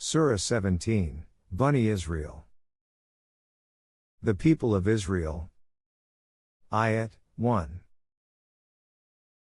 Surah 17, Bani Isra'el. The people of Israel. Ayat 1.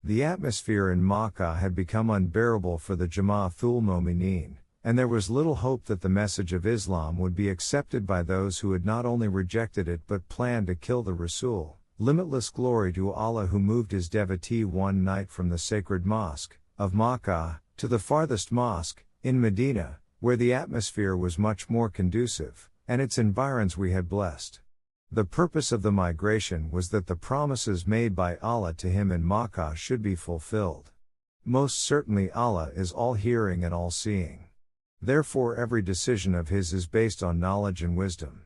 The atmosphere in Makkah had become unbearable for the Jama'atul Momineen, and there was little hope that the message of Islam would be accepted by those who had not only rejected it but planned to kill the Rasul. Limitless glory to Allah who moved his devotee one night from the sacred mosque of Makkah to the farthest mosque in Medina, where the atmosphere was much more conducive, and its environs we had blessed. The purpose of the migration was that the promises made by Allah to him in Makkah should be fulfilled. Most certainly Allah is all-hearing and all-seeing. Therefore every decision of his is based on knowledge and wisdom.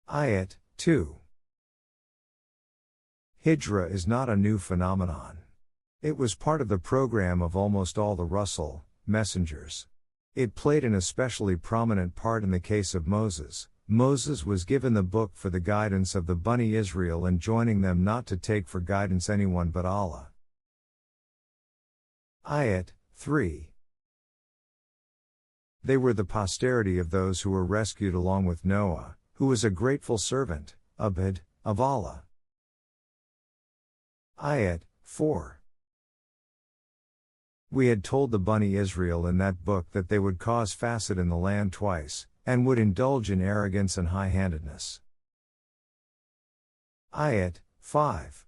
Ayat 2. Hijra is not a new phenomenon. It was part of the program of almost all the Rasul messengers. It played an especially prominent part in the case of Moses. Moses was given the book for the guidance of the Bani Israel, enjoining them not to take for guidance anyone but Allah. Ayat 3. They were the posterity of those who were rescued along with Noah, who was a grateful servant, Ahmed, of Allah. Ayat 4. We had told the Bani Israel in that book that they would cause fasad in the land twice, and would indulge in arrogance and high-handedness. Ayat 5.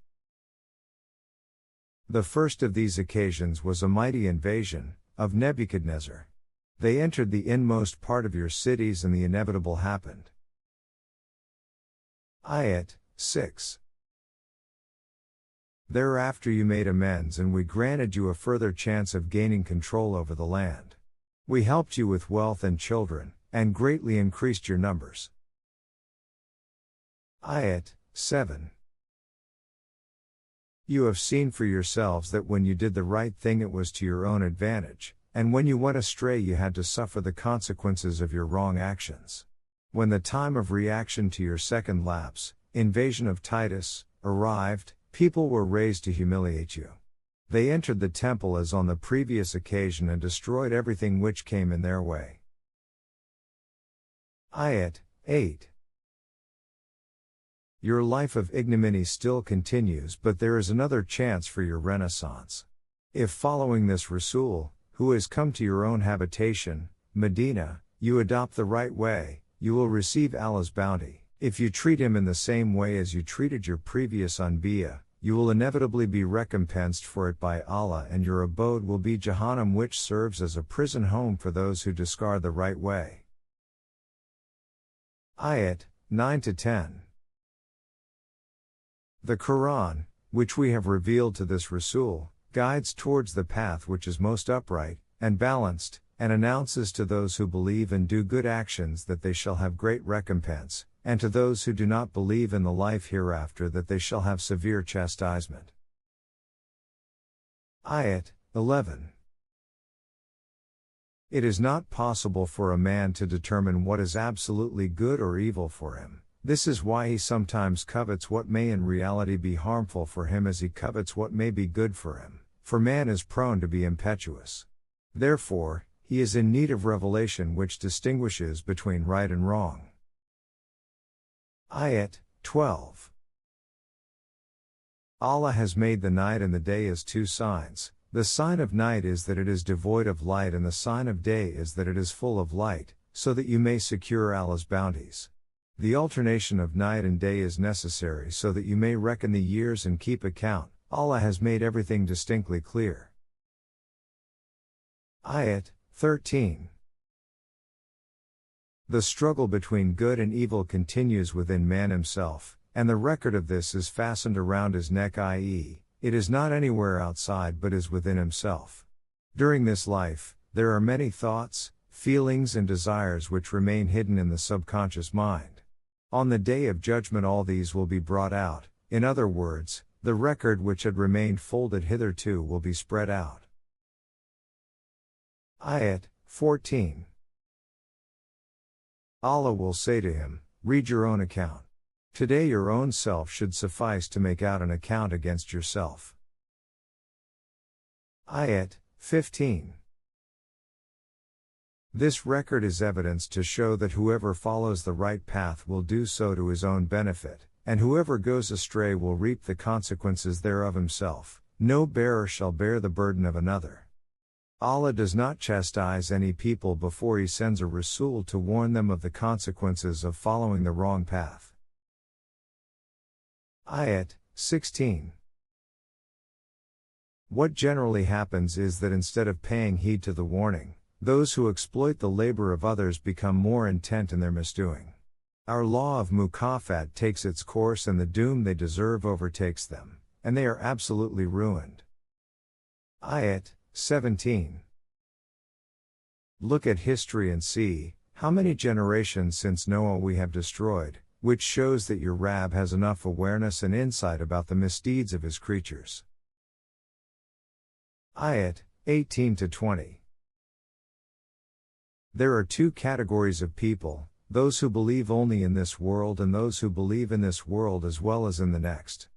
The first of these occasions was a mighty invasion of Nebuchadnezzar. They entered the inmost part of your cities and the inevitable happened. Ayat 6. Thereafter you made amends and we granted you a further chance of gaining control over the land. We helped you with wealth and children, and greatly increased your numbers. Ayat 7. You have seen for yourselves that when you did the right thing it was to your own advantage, and when you went astray you had to suffer the consequences of your wrong actions. When the time of reaction to your second lapse, invasion of Titus, arrived, people were raised to humiliate you. They entered the temple as on the previous occasion and destroyed everything which came in their way. Ayat 8. Your life of ignominy still continues, but there is another chance for your renaissance. If following this Rasul, who has come to your own habitation, Medina, you adopt the right way, you will receive Allah's bounty. If you treat him in the same way as you treated your previous Anbiya, you will inevitably be recompensed for it by Allah, and your abode will be Jahannam, which serves as a prison home for those who discard the right way. Ayat 9-10. The Qur'an, which we have revealed to this Rasul, guides towards the path which is most upright and balanced, and announces to those who believe and do good actions that they shall have great recompense, and to those who do not believe in the life hereafter that they shall have severe chastisement. Ayat 11. It is not possible for a man to determine what is absolutely good or evil for him. This is why he sometimes covets what may in reality be harmful for him as he covets what may be good for him, for man is prone to be impetuous. Therefore, he is in need of revelation which distinguishes between right and wrong. Ayat 12. Allah has made the night and the day as two signs. The sign of night is that it is devoid of light, and the sign of day is that it is full of light, so that you may secure Allah's bounties. The alternation of night and day is necessary so that you may reckon the years and keep account. Allah has made everything distinctly clear. Ayat 13. The struggle between good and evil continues within man himself, and the record of this is fastened around his neck, i.e., it is not anywhere outside but is within himself. During this life, there are many thoughts, feelings and desires which remain hidden in the subconscious mind. On the day of judgment all these will be brought out, in other words, the record which had remained folded hitherto will be spread out. Ayat 14. Allah will say to him, read your own account. Today your own self should suffice to make out an account against yourself. Ayat 15. This record is evidence to show that whoever follows the right path will do so to his own benefit, and whoever goes astray will reap the consequences thereof himself. No bearer shall bear the burden of another. Allah does not chastise any people before He sends a Rasul to warn them of the consequences of following the wrong path. Ayat 16. What generally happens is that instead of paying heed to the warning, those who exploit the labor of others become more intent in their misdoing. Our law of mukafat takes its course and the doom they deserve overtakes them, and they are absolutely ruined. Ayat 17. Look at history and see how many generations since Noah we have destroyed, which shows that your Rabb has enough awareness and insight about the misdeeds of his creatures. Ayat 18-20. There are two categories of people, those who believe only in this world and those who believe in this world as well as in the next.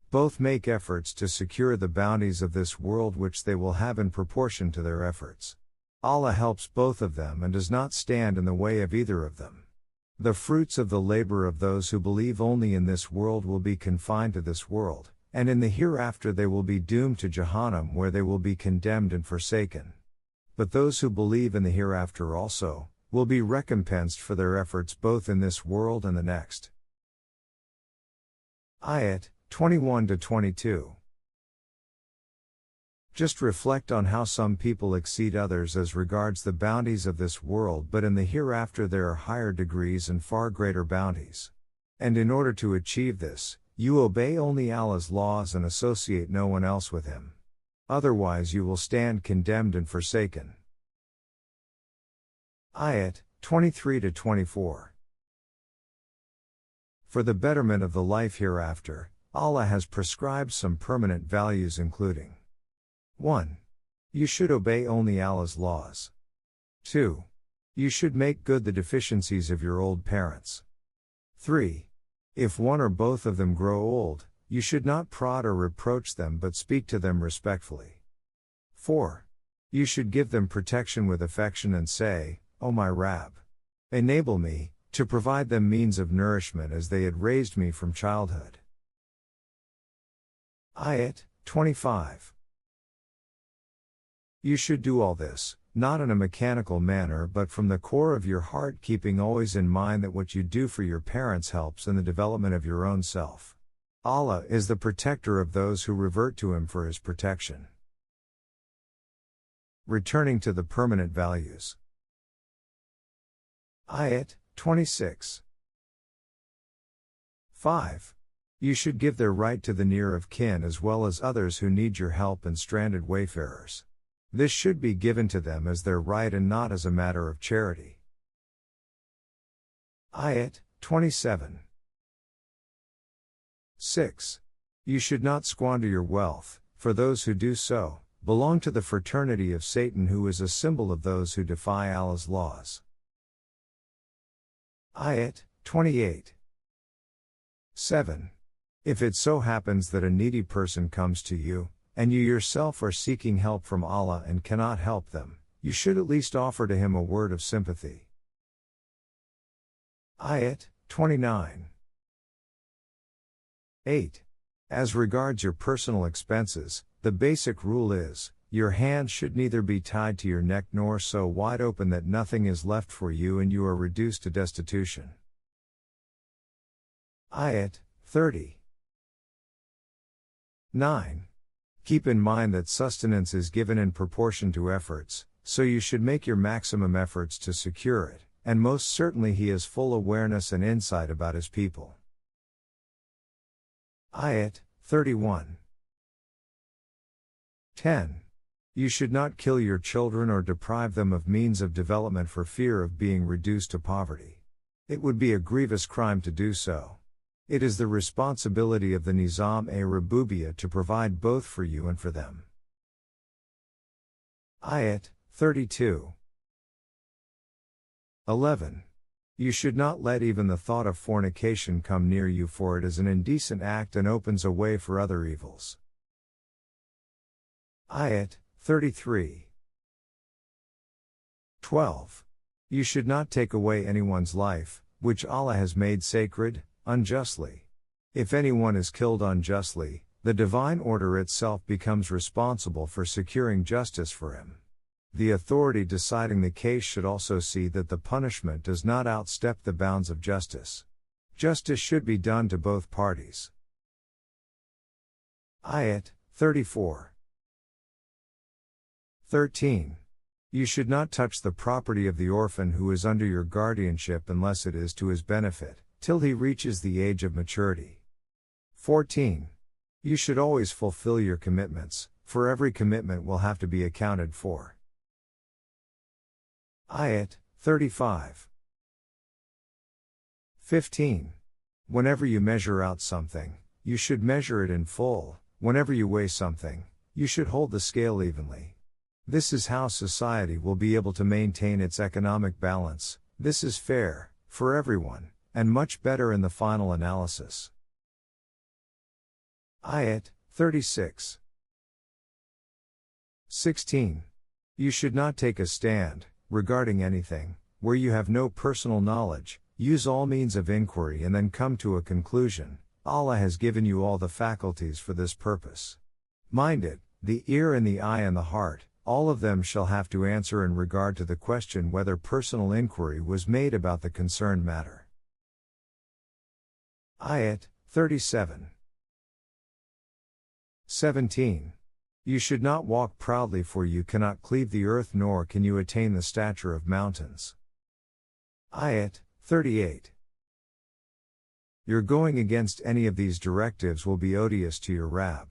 Both make efforts to secure the bounties of this world which they will have in proportion to their efforts. Allah helps both of them and does not stand in the way of either of them. The fruits of the labor of those who believe only in this world will be confined to this world, and in the hereafter they will be doomed to Jahannam where they will be condemned and forsaken. But those who believe in the hereafter also, will be recompensed for their efforts both in this world and the next. Ayat 21-22. Just reflect on how some people exceed others as regards the bounties of this world, but in the hereafter there are higher degrees and far greater bounties. And in order to achieve this, you obey only Allah's laws and associate no one else with Him. Otherwise you will stand condemned and forsaken. Ayat 23-24. For the betterment of the life hereafter, Allah has prescribed some permanent values including 1. You should obey only Allah's laws. 2. You should make good the deficiencies of your old parents. 3. If one or both of them grow old, you should not prod or reproach them but speak to them respectfully. 4. You should give them protection with affection and say, O my Rabb, enable me to provide them means of nourishment as they had raised me from childhood. Ayat 25. You should do all this, not in a mechanical manner but from the core of your heart, keeping always in mind that what you do for your parents helps in the development of your own self. Allah is the protector of those who revert to Him for His protection. Returning to the permanent values. Ayat 26. 5. You should give their right to the near of kin as well as others who need your help and stranded wayfarers. This should be given to them as their right and not as a matter of charity. Ayat 27. 6. You should not squander your wealth, for those who do so, belong to the fraternity of Satan, who is a symbol of those who defy Allah's laws. Ayat 28. 7. If it so happens that a needy person comes to you, and you yourself are seeking help from Allah and cannot help them, you should at least offer to him a word of sympathy. Ayat 29. 8. As regards your personal expenses, the basic rule is, your hands should neither be tied to your neck nor so wide open that nothing is left for you and you are reduced to destitution. Ayat 30. 9. Keep in mind that sustenance is given in proportion to efforts, so you should make your maximum efforts to secure it, and most certainly He has full awareness and insight about His people. Ayat 31. 10. You should not kill your children or deprive them of means of development for fear of being reduced to poverty. It would be a grievous crime to do so. It is the responsibility of the Nizam-e-Rububiyyah to provide both for you and for them. Ayat 32. 11. You should not let even the thought of fornication come near you, for it is an indecent act and opens a way for other evils. Ayat 33. 12. You should not take away anyone's life, which Allah has made sacred, unjustly. If anyone is killed unjustly, the divine order itself becomes responsible for securing justice for him. The authority deciding the case should also see that the punishment does not outstep the bounds of justice. Justice should be done to both parties. Ayat 34. 13. You should not touch the property of the orphan who is under your guardianship unless it is to his benefit, till he reaches the age of maturity. 14. You should always fulfill your commitments, for every commitment will have to be accounted for. Ayat 35. 15. Whenever you measure out something, you should measure it in full. Whenever you weigh something, you should hold the scale evenly. This is how society will be able to maintain its economic balance. This is fair, for everyone, and much better in the final analysis. Ayat 36. 16. You should not take a stand, regarding anything, where you have no personal knowledge. Use all means of inquiry and then come to a conclusion. Allah has given you all the faculties for this purpose. Mind it, the ear and the eye and the heart, all of them shall have to answer in regard to the question whether personal inquiry was made about the concerned matter. Ayat 37. 17. You should not walk proudly, for you cannot cleave the earth nor can you attain the stature of mountains. Ayat 38. Your going against any of these directives will be odious to your Rabb.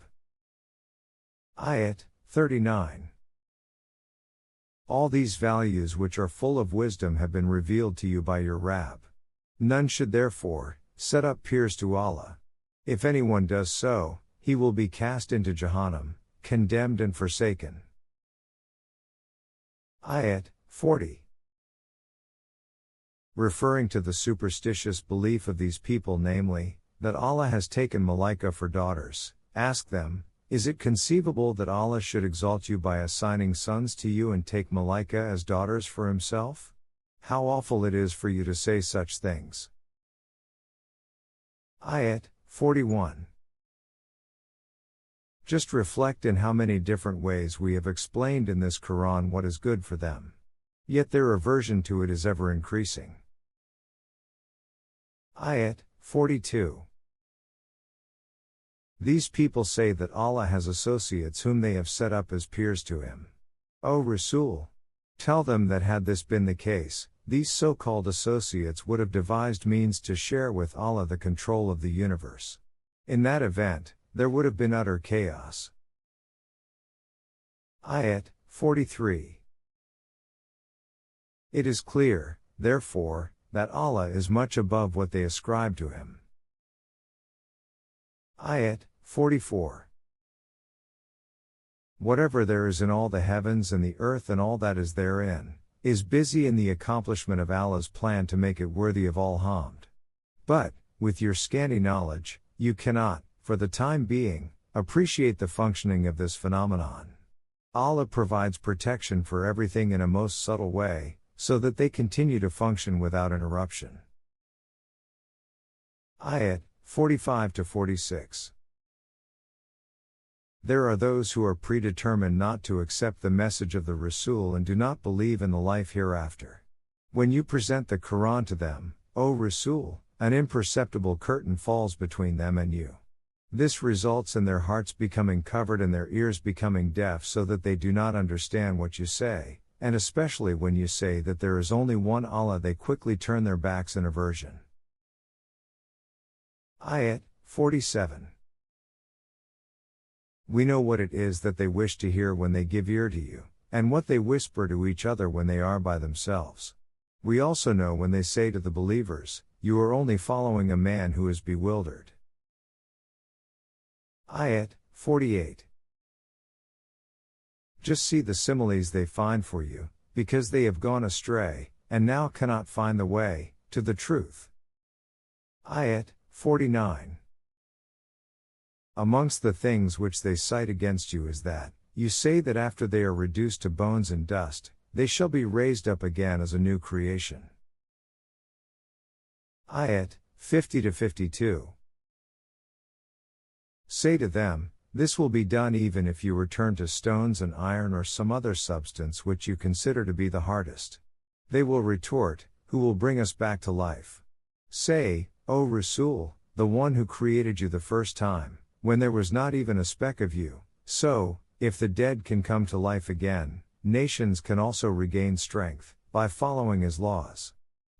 Ayat 39. All these values which are full of wisdom have been revealed to you by your Rabb. None should therefore set up peers to Allah. If anyone does so, he will be cast into Jahannam, condemned and forsaken. Ayat 40. Referring to the superstitious belief of these people, namely, that Allah has taken Malaika for daughters, ask them, is it conceivable that Allah should exalt you by assigning sons to you and take Malaika as daughters for himself? How awful it is for you to say such things. Ayat 41. Just reflect in how many different ways we have explained in this Quran what is good for them. Yet their aversion to it is ever increasing. Ayat 42. These people say that Allah has associates whom they have set up as peers to him. O Rasul! Tell them that had this been the case, these so-called associates would have devised means to share with Allah the control of the universe. In that event, there would have been utter chaos. Ayat 43. It is clear, therefore, that Allah is much above what they ascribe to him. Ayat 44. Whatever there is in all the heavens and the earth and all that is therein, is busy in the accomplishment of Allah's plan to make it worthy of all hamd. But, with your scanty knowledge, you cannot, for the time being, appreciate the functioning of this phenomenon. Allah provides protection for everything in a most subtle way, so that they continue to function without interruption. Ayat 45-46. There are those who are predetermined not to accept the message of the Rasul and do not believe in the life hereafter. When you present the Quran to them, O Rasul, an imperceptible curtain falls between them and you. This results in their hearts becoming covered and their ears becoming deaf so that they do not understand what you say, and especially when you say that there is only one Allah, they quickly turn their backs in aversion. Ayat 47. We know what it is that they wish to hear when they give ear to you, and what they whisper to each other when they are by themselves. We also know when they say to the believers, you are only following a man who is bewildered. Ayat 48. Just see the similes they find for you, because they have gone astray, and now cannot find the way to the truth. Ayat 49. Amongst the things which they cite against you is that, you say that after they are reduced to bones and dust, they shall be raised up again as a new creation. Ayat 50-52. Say to them, this will be done even if you return to stones and iron or some other substance which you consider to be the hardest. They will retort, who will bring us back to life? Say, O Rasul, the one who created you the first time, when there was not even a speck of you. So, if the dead can come to life again, nations can also regain strength, by following his laws.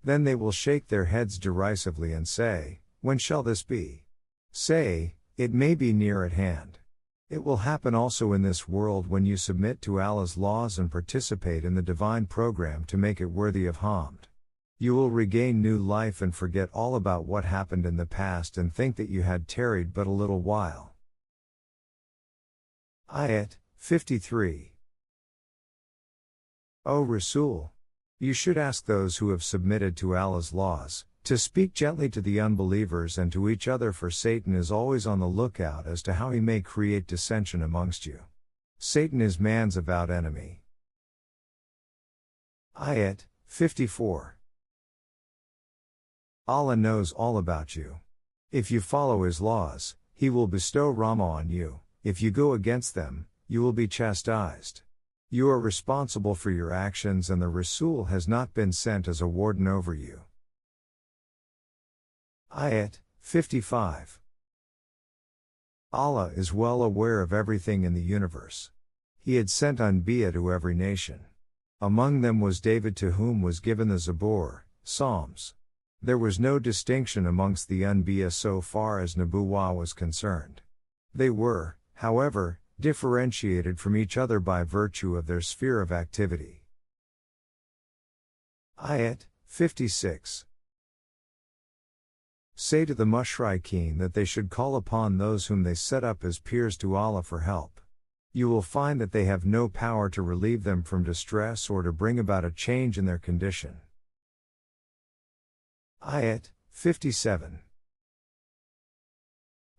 Then they will shake their heads derisively and say, when shall this be? Say, it may be near at hand. It will happen also in this world when you submit to Allah's laws and participate in the divine program to make it worthy of Hamd. You will regain new life and forget all about what happened in the past and think that you had tarried but a little while. Ayat 53. O Rasul, you should ask those who have submitted to Allah's laws, to speak gently to the unbelievers and to each other, for Satan is always on the lookout as to how he may create dissension amongst you. Satan is man's avowed enemy. Ayat 54. Allah knows all about you. If you follow his laws, he will bestow rahmah on you. If you go against them, you will be chastised. You are responsible for your actions and the Rasul has not been sent as a warden over you. Ayat 55. Allah is well aware of everything in the universe. He had sent Anbiya to every nation. Among them was David, to whom was given the Zabur, Psalms. There was no distinction amongst the Anbiya so far as Nubuwah was concerned. They were, however, differentiated from each other by virtue of their sphere of activity. Ayat 56. Say to the mushrikeen that they should call upon those whom they set up as peers to Allah for help. You will find that they have no power to relieve them from distress or to bring about a change in their condition. Ayat 57.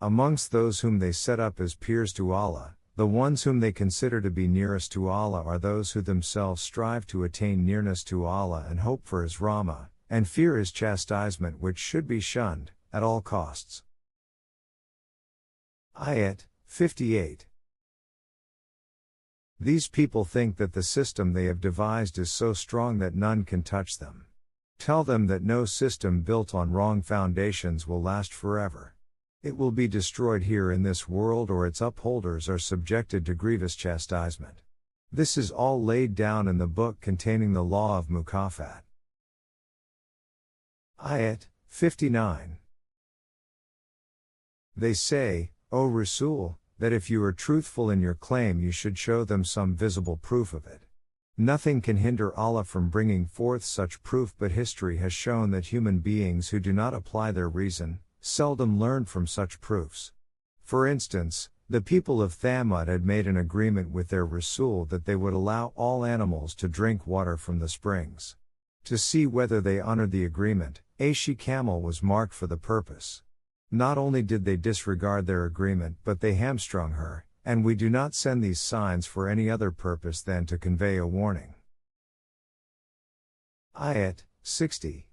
Amongst those whom they set up as peers to Allah, the ones whom they consider to be nearest to Allah are those who themselves strive to attain nearness to Allah and hope for his rahmah, and fear his chastisement, which should be shunned, at all costs. Ayat 58. These people think that the system they have devised is so strong that none can touch them. Tell them that no system built on wrong foundations will last forever. It will be destroyed here in this world, or its upholders are subjected to grievous chastisement. This is all laid down in the book containing the law of Mukafat. Ayat 59. They say, O Rasul, that if you are truthful in your claim you should show them some visible proof of it. Nothing can hinder Allah from bringing forth such proof, but history has shown that human beings who do not apply their reason, seldom learn from such proofs. For instance, the people of Thamud had made an agreement with their Rasul that they would allow all animals to drink water from the springs. To see whether they honored the agreement, a she-camel was marked for the purpose. Not only did they disregard their agreement, but they hamstrung her, and we do not send these signs for any other purpose than to convey a warning. Ayat 60.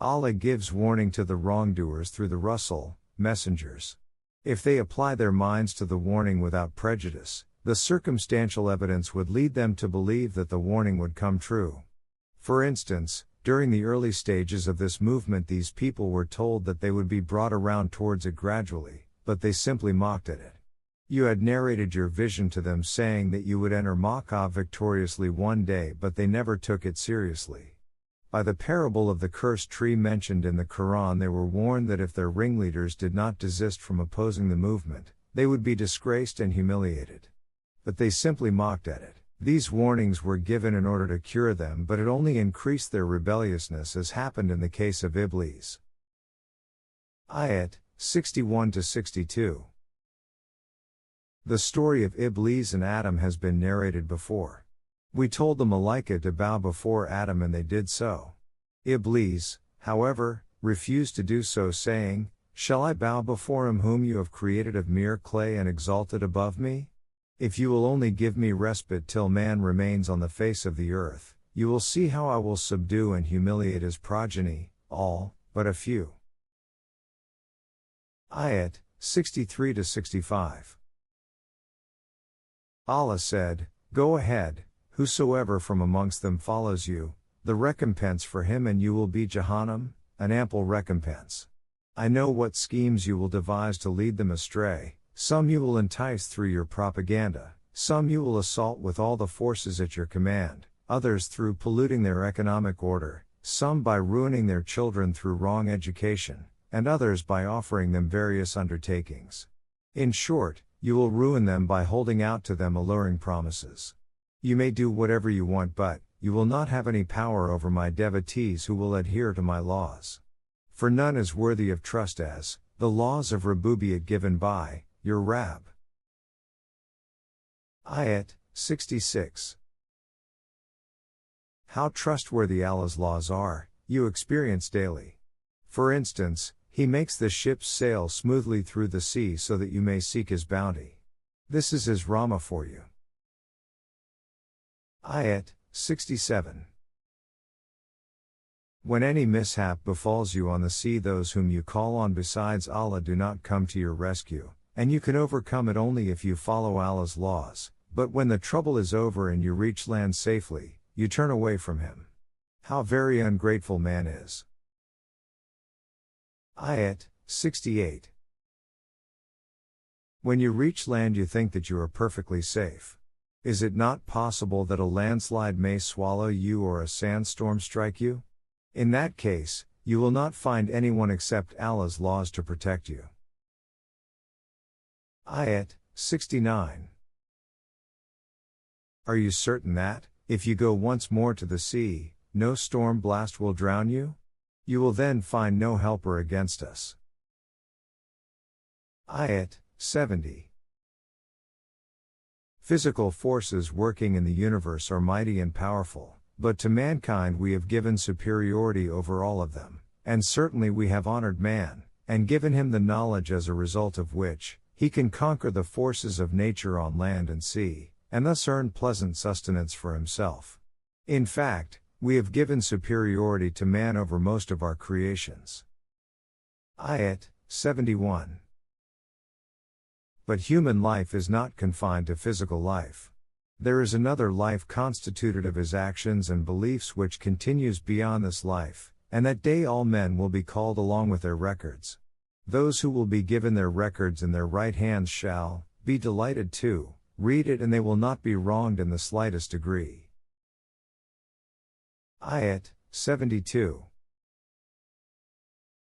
Allah gives warning to the wrongdoers through the Rasul, messengers. If they apply their minds to the warning without prejudice, the circumstantial evidence would lead them to believe that the warning would come true. For instance, during the early stages of this movement, these people were told that they would be brought around towards it gradually, but they simply mocked at it. You had narrated your vision to them, saying that you would enter Makkah victoriously one day, but they never took it seriously. By the parable of the cursed tree mentioned in the Quran, they were warned that if their ringleaders did not desist from opposing the movement, they would be disgraced and humiliated. But they simply mocked at it. These warnings were given in order to cure them, but it only increased their rebelliousness, as happened in the case of Iblis. Ayat 61-62. The story of Iblis and Adam has been narrated before. We told the Malaika to bow before Adam and they did so. Iblis, however, refused to do so, saying, "Shall I bow before him whom you have created of mere clay and exalted above me?" If you will only give me respite till man remains on the face of the earth, you will see how I will subdue and humiliate his progeny, all, but a few. Ayat 63-65. Allah said, Go ahead, whosoever from amongst them follows you, the recompense for him and you will be Jahannam, an ample recompense. I know what schemes you will devise to lead them astray, some you will entice through your propaganda, some you will assault with all the forces at your command, others through polluting their economic order, some by ruining their children through wrong education, and others by offering them various undertakings. In short, you will ruin them by holding out to them alluring promises. You may do whatever you want, but you will not have any power over my devotees who will adhere to my laws. For none is worthy of trust as the laws of Rububiyyat given by your Rabb. Ayat 66. How trustworthy Allah's laws are, you experience daily. For instance, He makes the ships sail smoothly through the sea so that you may seek His bounty. This is His Rahmah for you. Ayat 67. When any mishap befalls you on the sea, those whom you call on besides Allah do not come to your rescue, and you can overcome it only if you follow Allah's laws, but when the trouble is over and you reach land safely, you turn away from Him. How very ungrateful man is. Ayat 68. When you reach land you think that you are perfectly safe. Is it not possible that a landslide may swallow you or a sandstorm strike you? In that case, you will not find anyone except Allah's laws to protect you. Ayat 69. Are you certain that, if you go once more to the sea, no storm blast will drown you? You will then find no helper against us. Ayat 70. Physical forces working in the universe are mighty and powerful, but to mankind we have given superiority over all of them, and certainly we have honored man, and given him the knowledge as a result of which, he can conquer the forces of nature on land and sea, and thus earn pleasant sustenance for himself. In fact, we have given superiority to man over most of our creations. Ayat 71. But human life is not confined to physical life. There is another life constituted of his actions and beliefs which continues beyond this life, and that day all men will be called along with their records. Those who will be given their records in their right hands shall be delighted to read it, and they will not be wronged in the slightest degree. Ayat 72.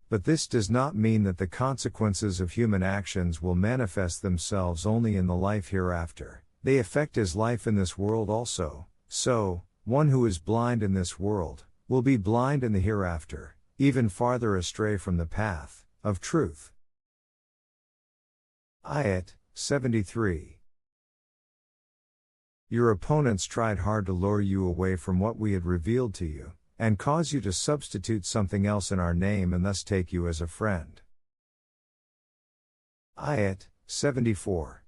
But this does not mean that the consequences of human actions will manifest themselves only in the life hereafter. They affect his life in this world also, so, one who is blind in this world, will be blind in the hereafter, even farther astray from the path of truth. Ayat 73. Your opponents tried hard to lure you away from what we had revealed to you, and cause you to substitute something else in our name and thus take you as a friend. Ayat 74.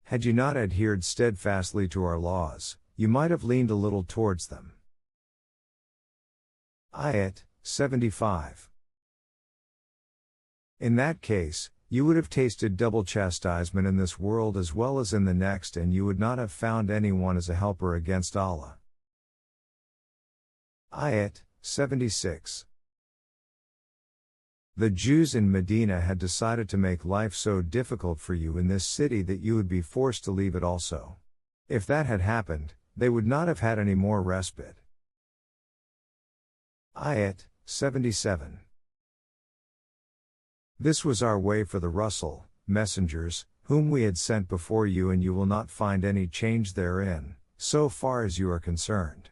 Had you not adhered steadfastly to our laws, you might have leaned a little towards them. Ayat 75. In that case, you would have tasted double chastisement in this world as well as in the next, and you would not have found anyone as a helper against Allah. Ayat 76. The Jews in Medina had decided to make life so difficult for you in this city that you would be forced to leave it also. If that had happened, they would not have had any more respite. Ayat 77. This was our way for the Rusul, messengers, whom we had sent before you, and you will not find any change therein, so far as you are concerned.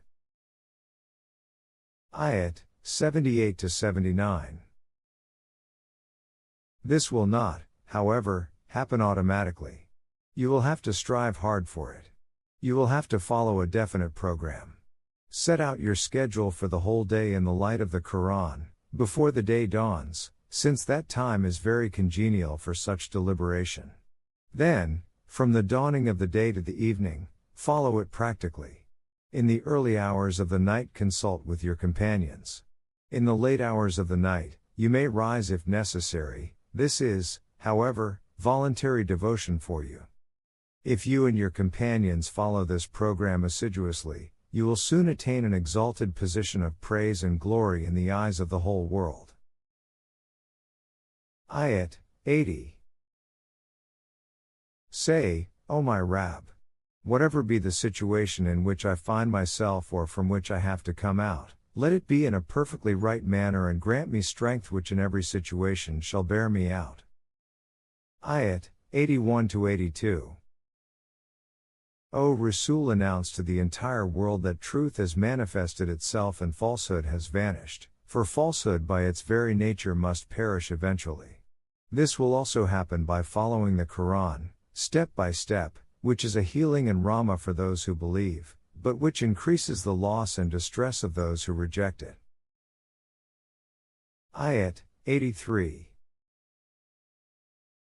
Ayat 78-79. This will not, however, happen automatically. You will have to strive hard for it. You will have to follow a definite program. Set out your schedule for the whole day in the light of the Qur'an, before the day dawns, since that time is very congenial for such deliberation. Then, from the dawning of the day to the evening, follow it practically. In the early hours of the night consult with your companions. In the late hours of the night, you may rise if necessary, this is, however, voluntary devotion for you. If you and your companions follow this program assiduously, you will soon attain an exalted position of praise and glory in the eyes of the whole world. Ayat 80. Say, O my Rabb, whatever be the situation in which I find myself or from which I have to come out, let it be in a perfectly right manner and grant me strength which in every situation shall bear me out. Ayat 81-82. O Rasul, announce to the entire world that truth has manifested itself and falsehood has vanished, for falsehood by its very nature must perish eventually. This will also happen by following the Qur'an, step by step, which is a healing and rahmah for those who believe, but which increases the loss and distress of those who reject it. Ayat 83.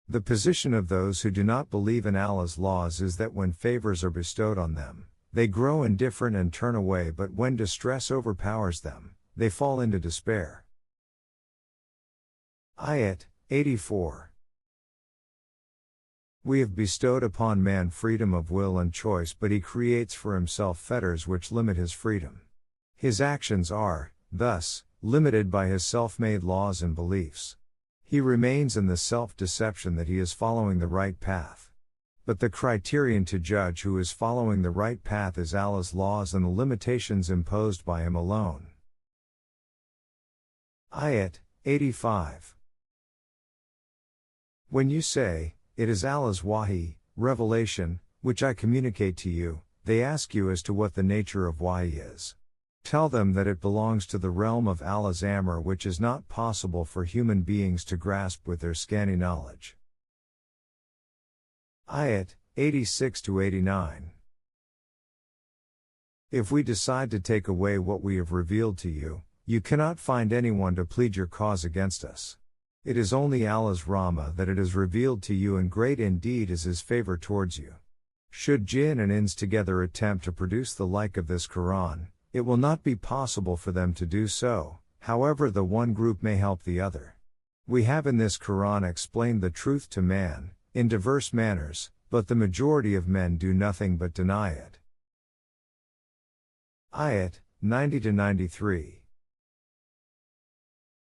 The position of those who do not believe in Allah's laws is that when favors are bestowed on them, they grow indifferent and turn away, but when distress overpowers them, they fall into despair. Ayat 84. We have bestowed upon man freedom of will and choice, but he creates for himself fetters which limit his freedom. His actions are, thus, limited by his self-made laws and beliefs. He remains in the self-deception that he is following the right path. But the criterion to judge who is following the right path is Allah's laws and the limitations imposed by him alone. Ayat 85. When you say, it is Allah's wahi, revelation, which I communicate to you, they ask you as to what the nature of wahi is. Tell them that it belongs to the realm of Allah's amr, which is not possible for human beings to grasp with their scanty knowledge. Ayat 86-89. If we decide to take away what we have revealed to you, you cannot find anyone to plead your cause against us. It is only Allah's rahmah that it is revealed to you, and great indeed is His favor towards you. Should jinn and ins together attempt to produce the like of this Qur'an, it will not be possible for them to do so, however the one group may help the other. We have in this Qur'an explained the truth to man, in diverse manners, but the majority of men do nothing but deny it. Ayat 90-93.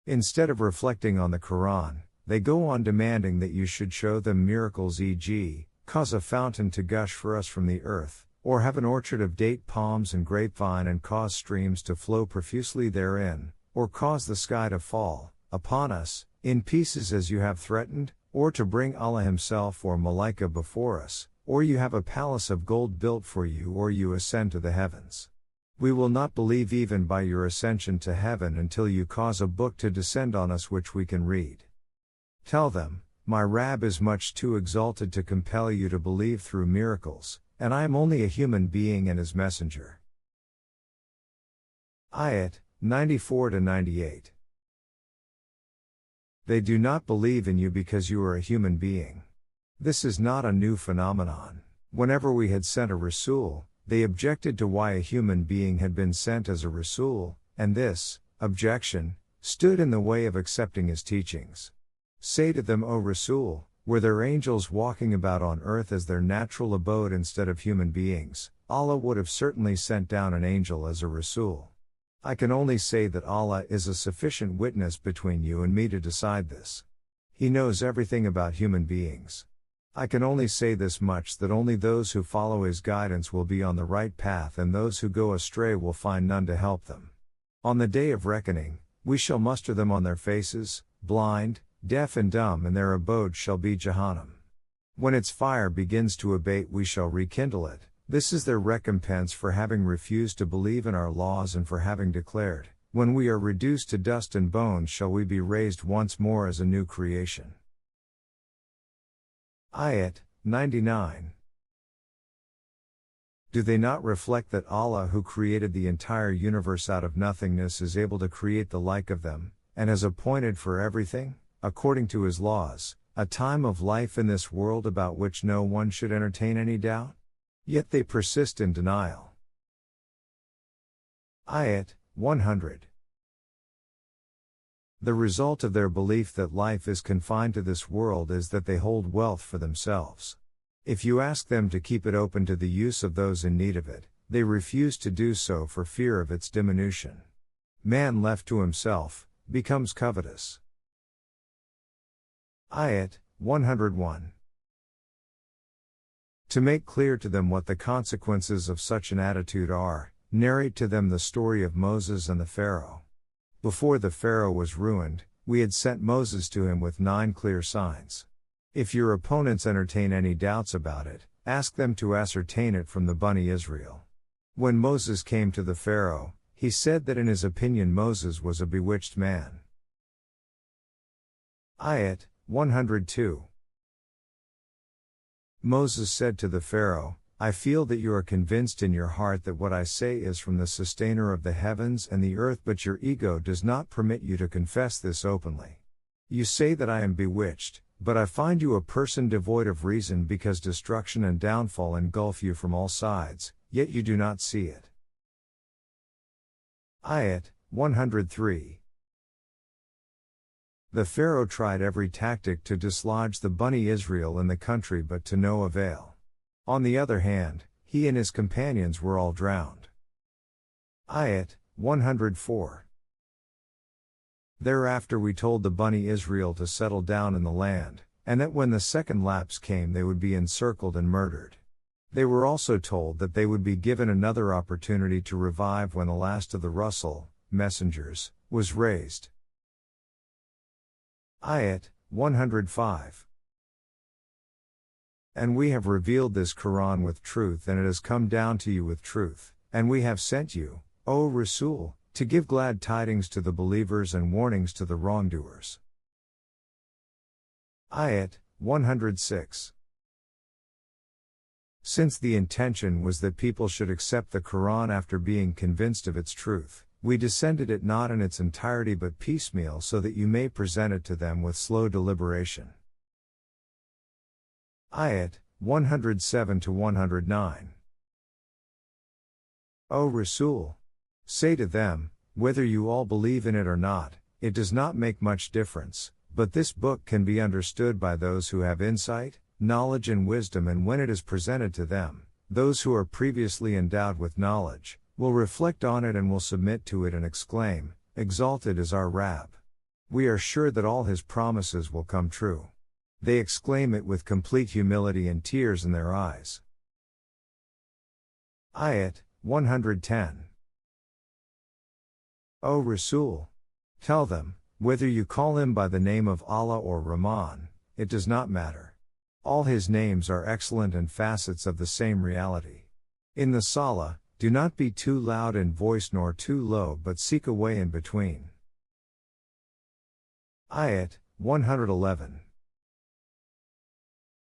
Instead of reflecting on the Qur'an, they go on demanding that you should show them miracles, e.g., cause a fountain to gush for us from the earth, or have an orchard of date palms and grapevine and cause streams to flow profusely therein, or cause the sky to fall upon us in pieces as you have threatened, or to bring Allah Himself or Malaika before us, or you have a palace of gold built for you, or you ascend to the heavens. We will not believe even by your ascension to heaven until you cause a book to descend on us which we can read. Tell them, my Rabb is much too exalted to compel you to believe through miracles, and I am only a human being and His messenger. Ayat 94-98. They do not believe in you because you are a human being. This is not a new phenomenon. Whenever we had sent a Rasul, they objected to why a human being had been sent as a Rasul, and this objection stood in the way of accepting his teachings. Say to them, O Rasul, were there angels walking about on earth as their natural abode instead of human beings, Allah would have certainly sent down an angel as a Rasul. I can only say that Allah is a sufficient witness between you and me to decide this. He knows everything about human beings. I can only say this much, that only those who follow His guidance will be on the right path, and those who go astray will find none to help them. On the day of reckoning, we shall muster them on their faces, blind, deaf and dumb, and their abode shall be Jahannam. When its fire begins to abate, we shall rekindle it. This is their recompense for having refused to believe in our laws and for having declared, when we are reduced to dust and bones shall we be raised once more as a new creation. Ayat 99. Do they not reflect that Allah, who created the entire universe out of nothingness, is able to create the like of them, and has appointed for everything, according to His laws, a time of life in this world about which no one should entertain any doubt? Yet they persist in denial. Ayat 100. The result of their belief that life is confined to this world is that they hold wealth for themselves. If you ask them to keep it open to the use of those in need of it, they refuse to do so for fear of its diminution. Man left to himself becomes covetous. Ayat 101. To make clear to them what the consequences of such an attitude are, narrate to them the story of Moses and the Pharaoh. Before the Pharaoh was ruined, we had sent Moses to him with 9 clear signs. If your opponents entertain any doubts about it, ask them to ascertain it from the Bani Israel. When Moses came to the Pharaoh, he said that in his opinion Moses was a bewitched man. Ayat 102. Moses said to the Pharaoh, I feel that you are convinced in your heart that what I say is from the sustainer of the heavens and the earth, but your ego does not permit you to confess this openly. You say that I am bewitched, but I find you a person devoid of reason because destruction and downfall engulf you from all sides, yet you do not see it. Ayat 103. The Pharaoh tried every tactic to dislodge the Bani Israel in the country, but to no avail. On the other hand, he and his companions were all drowned. Ayat 104. Thereafter we told the Bani Israel to settle down in the land, and that when the second lapse came they would be encircled and murdered. They were also told that they would be given another opportunity to revive when the last of the Rusul, messengers, was raised. Ayat 105. And we have revealed this Qur'an with truth, and it has come down to you with truth, and we have sent you, O Rasul, to give glad tidings to the believers and warnings to the wrongdoers. Ayat 106. Since the intention was that people should accept the Qur'an after being convinced of its truth, we descended it not in its entirety but piecemeal so that you may present it to them with slow deliberation. Ayat 107-109. O Rasul, say to them, whether you all believe in it or not, it does not make much difference, but this book can be understood by those who have insight, knowledge and wisdom, and when it is presented to them, those who are previously endowed with knowledge will reflect on it and will submit to it and exclaim, Exalted is our Rabb. We are sure that all his promises will come true. They exclaim it with complete humility and tears in their eyes. Ayat 110. O Rasul, tell them, whether you call him by the name of Allah or Rahman, it does not matter. All his names are excellent and facets of the same reality. In the Salah, do not be too loud in voice nor too low, but seek a way in between. Ayat 111.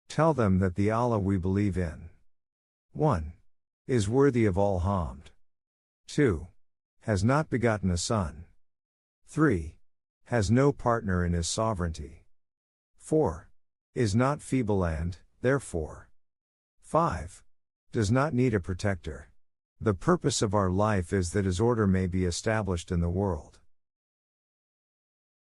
Tell them that the Allah we believe in 1. Is worthy of all hamd. 2. Has not begotten a son. 3. Has no partner in his sovereignty. 4. Is not feeble and, therefore. 5. Does not need a protector. The purpose of our life is that his order may be established in the world.